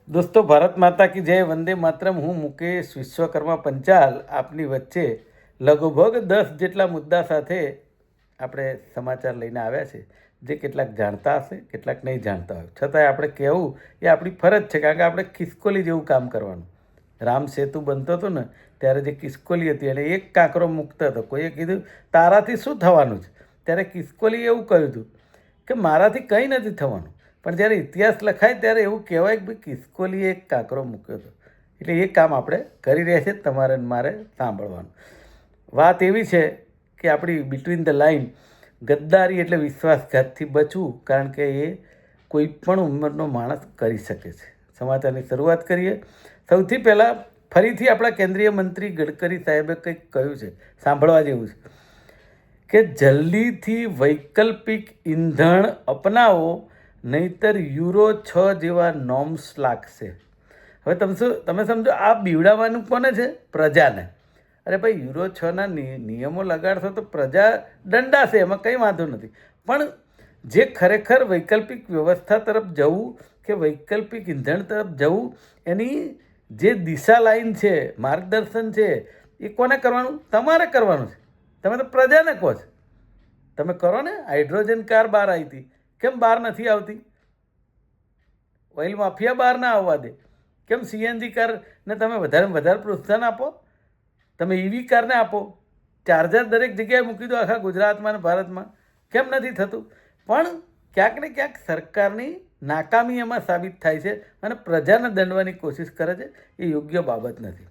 दोस्तों, भारत माता की जय, वंदे मातરम। હું મુકેશ વિશ્વકર્મા પંચાલ આપની વચ્ચે લગભગ 10 જેટલા મુદ્દા સાથે આપણે સમાચાર લઈને આવ્યા છે, જે કેટલાક જાણતા હશે, કેટલાક નહીં જાણતા હોય. છતાંય આપણે કહેવું એ આપણી ફરજ છે, કારણ કે આપણે ખિસકોલી જેવું કામ કરવાનું. રામ સેતુ બનતો હતો ને ત્યારે જે ખિસકોલી હતી અને એક કાંકરો મૂકતો હતો. કોઈએ કીધું તારાથી શું થવાનું છે, ત્યારે ખિસકોલીએ એવું કહ્યું હતું કે મારાથી કંઈ નથી થવાનું. પણ જ્યારે ઇતિહાસ લખાય ત્યારે એવું કહેવાય કે ભાઈ ખિસકોલીએ એક કાંકરો મૂક્યો હતો. એટલે એ કામ આપણે કરી રહ્યા છીએ, તમારે મારે સાંભળવાનું. વાત એવી છે કે આપણી બિટવીન ધ લાઇન ગદ્દારી એટલે વિશ્વાસઘાતથી બચવું, કારણ કે એ કોઈ પણ ઉંમરનો માણસ કરી શકે છે. સમાચારની શરૂઆત કરીએ. સૌથી પહેલાં ફરીથી આપણા કેન્દ્રીય મંત્રી ગડકરી સાહેબે કંઈક કહ્યું છે, સાંભળવા જેવું છે કે જલ્દીથી વૈકલ્પિક ઈંધણ અપનાવો, નહીતર યુરો 6 જેવા નોર્મ્સ લાગશે. હવે તમે સમજો, આ બીવડાવવાનું કોને છે? પ્રજાને. અરે ભાઈ, યુરો 6ના નિયમો લગાડશો તો પ્રજા દંડાશે, એમાં કંઈ વાંધો નથી. પણ જે ખરેખર વૈકલ્પિક વ્યવસ્થા તરફ જવું કે વૈકલ્પિક ઈંધણ તરફ જવું, એની જે દિશા લાઈન છે, માર્ગદર્શન છે, એ કોને કરવાનું? તમારે કરવાનું છે. તમે તો પ્રજાને કહો છો, તમે કરો ને. હાઇડ્રોજન કાર બહાર આવી હતી, કેમ બહાર નથી આવતી? ઓઇલ માફિયા બહાર ના આવવા દે. કેમ સીએનજી કારને તમે વધારે પ્રોત્સાહન આપો? તમે ઈવી કારને આપો, ચાર્જર દરેક જગ્યાએ મૂકી દો, આખા ગુજરાતમાં અને ભારતમાં. કેમ નથી થતું? પણ ક્યાંક ને ક્યાંક સરકારની નાકામી એમાં સાબિત થાય છે અને પ્રજાને દંડવાની કોશિશ કરે છે. એ યોગ્ય બાબત નથી.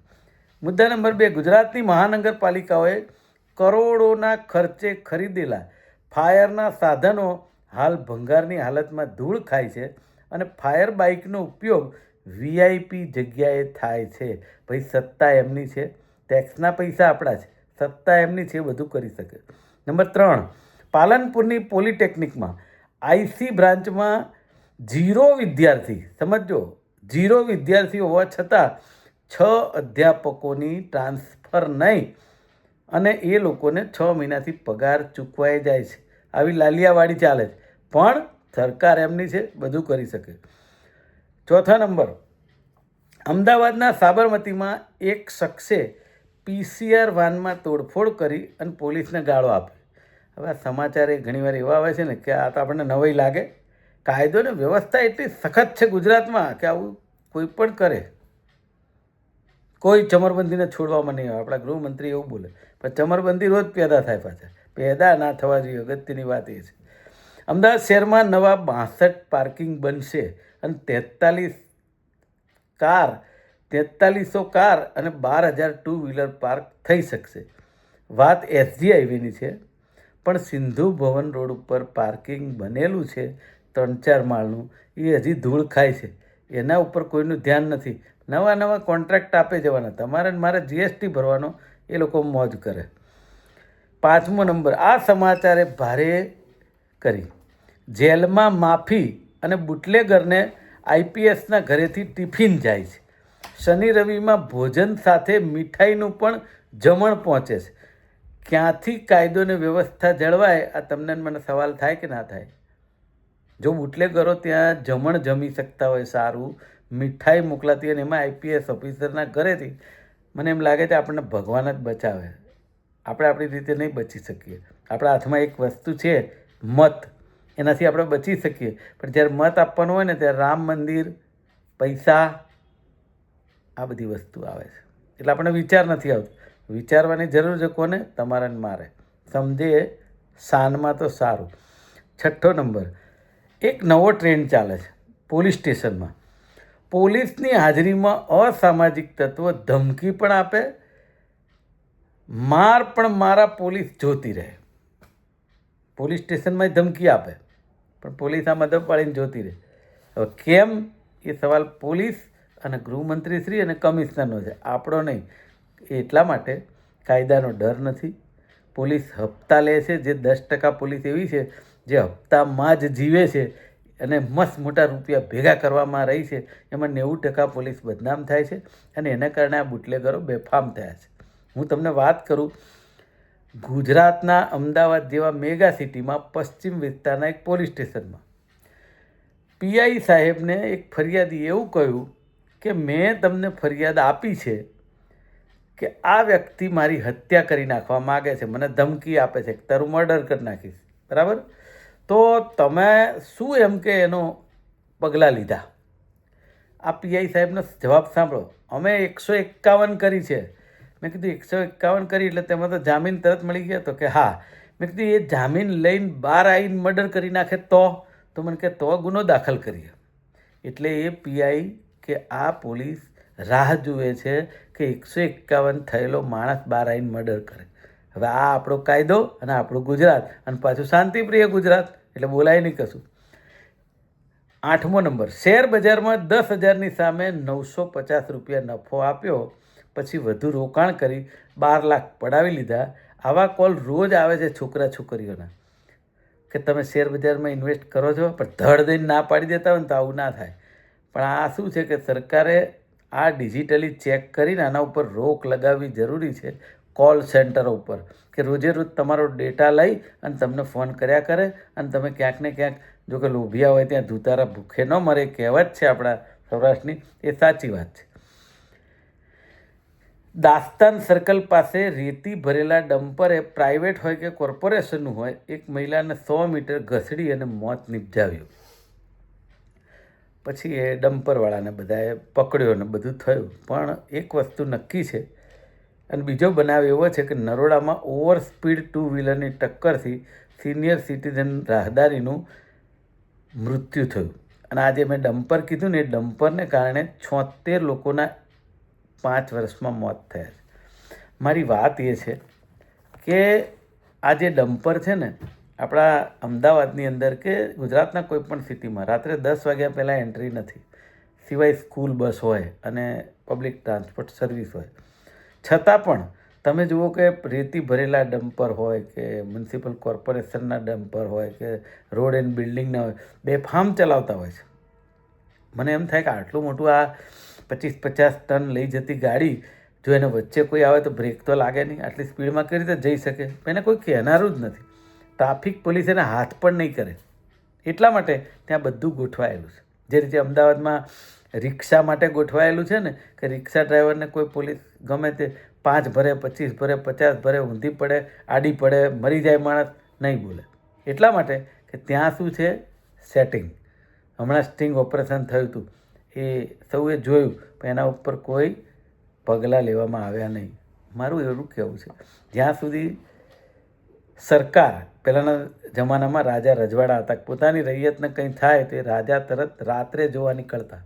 મુદ્દા નંબર 2, ગુજરાતની મહાનગરપાલિકાઓએ કરોડોના ખર્ચે ખરીદેલા ફાયરના સાધનો હાલ ભંગારની હાલતમાં ધૂળ ખાય છે અને ફાયર બાઇકનો ઉપયોગ વીઆઈપી જગ્યાએ થાય છે. ભાઈ, સત્તા એમની છે, ટેક્સના પૈસા આપણા છે, સત્તા એમની છે, બધું કરી શકે. નંબર 3, પાલનપુરની પોલિટેકનિકમાં આઈસી બ્રાન્ચમાં 0 વિદ્યાર્થી, સમજો 0 વિદ્યાર્થી હોવા છતાં 6 અધ્યાપકોની ટ્રાન્સફર નહીં, અને એ લોકોને 6 મહિનાથી પગાર ચૂકવાઈ જાય છે. આવી લાલિયાવાડી ચાલે છે, પણ સરકાર એમની છે, બધું કરી શકે. ચોથા નંબર, અમદાવાદના સાબરમતીમાં એક શખ્સે પીસીઆર વાનમાં તોડફોડ કરી અને પોલીસને ગાળો આપી. હવે આ સમાચાર એ ઘણીવાર એવા આવે છે ને કે આ તો આપણને નવાઈ લાગે. કાયદો ને વ્યવસ્થા એટલી સખત છે ગુજરાતમાં કે આવું કોઈ પણ કરે, કોઈ ચમરબંધીને છોડવામાં નહીં આવે. આપણા ગૃહમંત્રી એવું બોલે, પણ ચમરબંધી રોજ પેદા થાય. પાછા પેદા ના થવા જોઈએ, અગત્યની વાત એ છે. અમદાવાદ શહેરમાં નવા 62 પાર્કિંગ બનશે અને 4300 કાર અને 12,000 ટુ વ્હીલર પાર્ક થઈ શકશે. વાત એસજી હાઈવેની છે, પણ સિંધુ ભવન રોડ ઉપર પાર્કિંગ બનેલું છે 3-4 માળનું, એ હજી ધૂળ ખાય છે. એના ઉપર કોઈનું ધ્યાન નથી. નવા કોન્ટ્રાક્ટ આપે જવાના, તમારે મારે જીએસટી ભરવાનો, એ લોકો મોજ કરે. 5મો નંબર, આ સમાચારે ભારે કરી. જેલમાં માફી અને બુટલેગરને આઈપીએસના ઘરેથી ટિફિન જાય છે. શનિ રવિમાં ભોજન સાથે મીઠાઈનું પણ જમણ પહોંચે છે. ક્યાંથી કાયદોને વ્યવસ્થા જળવાય? આ તમને મને સવાલ થાય કે ના થાય? જો બુટલેગરો ત્યાં જમણ જમી શકતા હોય, સારું મીઠાઈ મોકલાતી, અને એમાં આઈપીએસ ઓફિસરના ઘરેથી, મને એમ લાગે છે આપણને ભગવાન જ બચાવે. આપણે આપણી રીતે નહીં બચી શકીએ. આપણા હાથમાં એક વસ્તુ છે, મત. એનાથી આપણે બચી શકીએ. પણ જ્યારે મત આપવાનું હોય ને, ત્યારે રામ મંદિર, પૈસા, આ બધી વસ્તુ આવે છે. એટલે આપણને વિચાર નથી આવતો. વિચારવાની જરૂર છે કોને? તમારે ને મારે. સમજે શાનમાં તો સારું. 6ઠ્ઠો નંબર, એક નવો ટ્રેન્ડ ચાલે છે પોલીસ સ્ટેશનમાં. પોલીસની હાજરીમાં અસામાજિક તત્વો ધમકી પણ આપે, માર પણ મારા પોલીસ જોતી રહે. પોલીસ સ્ટેશનમાં ધમકી આપે, પણ પોલીસ આ મદદ પાડીને જોતી રહે. હવે કેમ? એ સવાલ પોલીસ અને ગૃહમંત્રીશ્રી અને કમિશનરનો છે, આપણો નહીં. એટલા માટે કાયદાનો ડર નથી. પોલીસ હપ્તા લે છે. જે 10% પોલીસ એવી છે જે હપ્તામાં જ જીવે છે અને મસ્ત મોટા રૂપિયા ભેગા કરવામાં રહી છે. એમાં 90% પોલીસ બદનામ થાય છે અને એના કારણે આ બુટલેગરો બેફામ થયા છે. હું તમને વાત કરું, ગુજરાતના અમદાવાદ જેવા મેગા સિટીમાં પશ્ચિમ વિસ્તારના એક પોલીસ સ્ટેશનમાં પીઆઈ સાહેબને એક ફરિયાદી એવું કહ્યું કે મેં તમને ફરિયાદ આપી છે કે આ વ્યક્તિ મારી હત્યા કરી નાખવા માગે છે, મને ધમકી આપે છે કે તારું મર્ડર કરી નાખીશ, બરાબર? તો તમે શું એમ કે એનો પગલાં લીધા? આ પીઆઈ સાહેબનો જવાબ સાંભળો. અમે 151 કરી છે. મેં કીધું 151 કરી એટલે તેમાં તો જામીન તરત મળી ગયા? તો કે હા. મેં કીધું એ જામીન લઈને બહાર આવીને મર્ડર કરી નાખે તો મને કે તો ગુનો દાખલ કરીએ. એટલે એ પીઆઈ કે આ પોલીસ રાહ જુએ છે કે 151 થયેલો માણસ બહાર આવીને મર્ડર કરે. હવે આ આપણો કાયદો અને આપણું ગુજરાત, અને પાછું શાંતિપ્રિય ગુજરાત, એટલે બોલાય નહીં કશું. 8મો નંબર, શેર બજારમાં 10,000ની સામે 950 રૂપિયા નફો આપ્યો, પછી વધુ રોકાણ કરી 12 લાખ પડાવી લીધા. આવા કોલ રોજ આવે છે છોકરા છોકરીઓના કે તમે શેર બજારમાં ઇન્વેસ્ટ કરો છો, પણ ધડ દઈને ના પાડી દેતા હોય ને તો આવું ના થાય. પણ આ શું છે કે સરકારે આ ડિજિટલી ચેક કરીને આના ઉપર રોક લગાવવી જરૂરી છે. કોલ સેન્ટરો ઉપર કે રોજે રોજ તમારો ડેટા લઈ અને તમને ફોન કર્યા કરે, અને તમે ક્યાંક ને ક્યાંક, જો કે લોભિયા હોય ત્યાં ધૂતારા ભૂખે ન મરે, કહેવત છે આપણા સૌરાષ્ટ્રની, એ સાચી વાત છે. દાસ્તાન સર્કલ પાસે રેતી ભરેલા ડમ્પરે, પ્રાઇવેટ હોય કે કોર્પોરેશનનું હોય, એક મહિલાને 100 મીટર ઘસડી અને મોત નિપજાવ્યું. પછી એ ડમ્પરવાળાને બધાએ પકડ્યો ને બધું થયું. પણ એક વસ્તુ નક્કી છે, અને બીજો બનાવ એવો છે કે નરોડામાં ઓવર સ્પીડ 2 વ્હીલરની ટક્કરથી સિનિયર સિટીઝન રાહદારીનું મૃત્યુ થયું. અને આજે મેં ડમ્પર કીધું ને, એ ડમ્પરને કારણે 76 લોકોના 5 વર્ષમાં મોત થયા છે. મારી વાત એ છે કે આ જે ડમ્પર છે ને, આપણા અમદાવાદની અંદર કે ગુજરાતના કોઈ પણ સિટીમાં રાત્રે 10 વાગ્યા પહેલાં એન્ટ્રી નથી, સિવાય સ્કૂલ બસ હોય અને પબ્લિક ટ્રાન્સપોર્ટ સર્વિસ હોય. છતાં પણ તમે જુઓ કે રેતી ભરેલા ડમ્પર હોય કે મ્યુનિસિપલ કોર્પોરેશનના ડમ્પર હોય કે રોડ એન્ડ બિલ્ડિંગના હોય, બેફામ ચલાવતા હોય છે. મને એમ થાય કે આટલું મોટું આ 25-50 ટન લઈ જતી ગાડી, જો એને વચ્ચે કોઈ આવે તો બ્રેક તો લાગે નહીં, આટલી સ્પીડમાં કઈ રીતે જઈ શકે? એને કોઈ કહેનારું જ નથી. ટ્રાફિક પોલીસ એને હાથ પણ નહીં કરે. એટલા માટે ત્યાં બધું ગોઠવાયેલું છે. જે રીતે અમદાવાદમાં રિક્ષા માટે ગોઠવાયેલું છે ને, કે રિક્ષા ડ્રાઈવરને કોઈ પોલીસ ગમે તે 5 ભરે, 25 ભરે, 50 ભરે, ઊંધી પડે, આડી પડે, મરી જાય માણસ, નહીં બોલે. એટલા માટે કે ત્યાં શું છે? સેટિંગ. હમણાં સ્ટિંગ ઓપરેશન થયું હતું, એ સૌએ જોયું, પણ એના ઉપર કોઈ પગલાં લેવામાં આવ્યા નહીં. મારું એવું કહેવું છે, જ્યાં સુધી સરકાર, પહેલાંના જમાનામાં રાજા રજવાડા હતા, પોતાની રૈયતને કંઈ થાય તો એ રાજા તરત રાત્રે જોવા નીકળતા,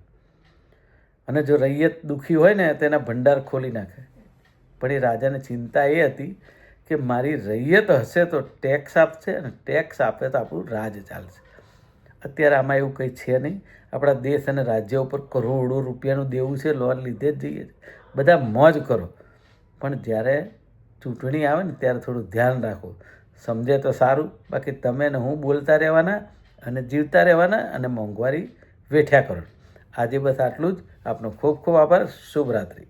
અને જો રૈયત દુઃખી હોય ને તો એના ભંડાર ખોલી નાખે. પણ એ રાજાને ચિંતા એ હતી કે મારી રૈયત હશે તો ટેક્સ આપશે, અને ટેક્સ આપે તો આપણું રાજ ચાલશે. અત્યારે આમાં એવું કંઈ છે નહીં. આપણા દેશ અને રાજ્ય ઉપર કરોડો રૂપિયાનું દેવું છે, લોન લીધે જ જઈએ. બધા મોજ કરો, પણ જ્યારે ચૂંટણી આવે ને ત્યારે થોડું ધ્યાન રાખો. સમજે તો સારું, બાકી તમે ને હું બોલતા રહેવાના અને જીવતા રહેવાના અને મોંઘવારી વેઠ્યા કરો. આજે બસ આટલું જ. આપનો ખૂબ ખૂબ આભાર. શુભરાત્રિ.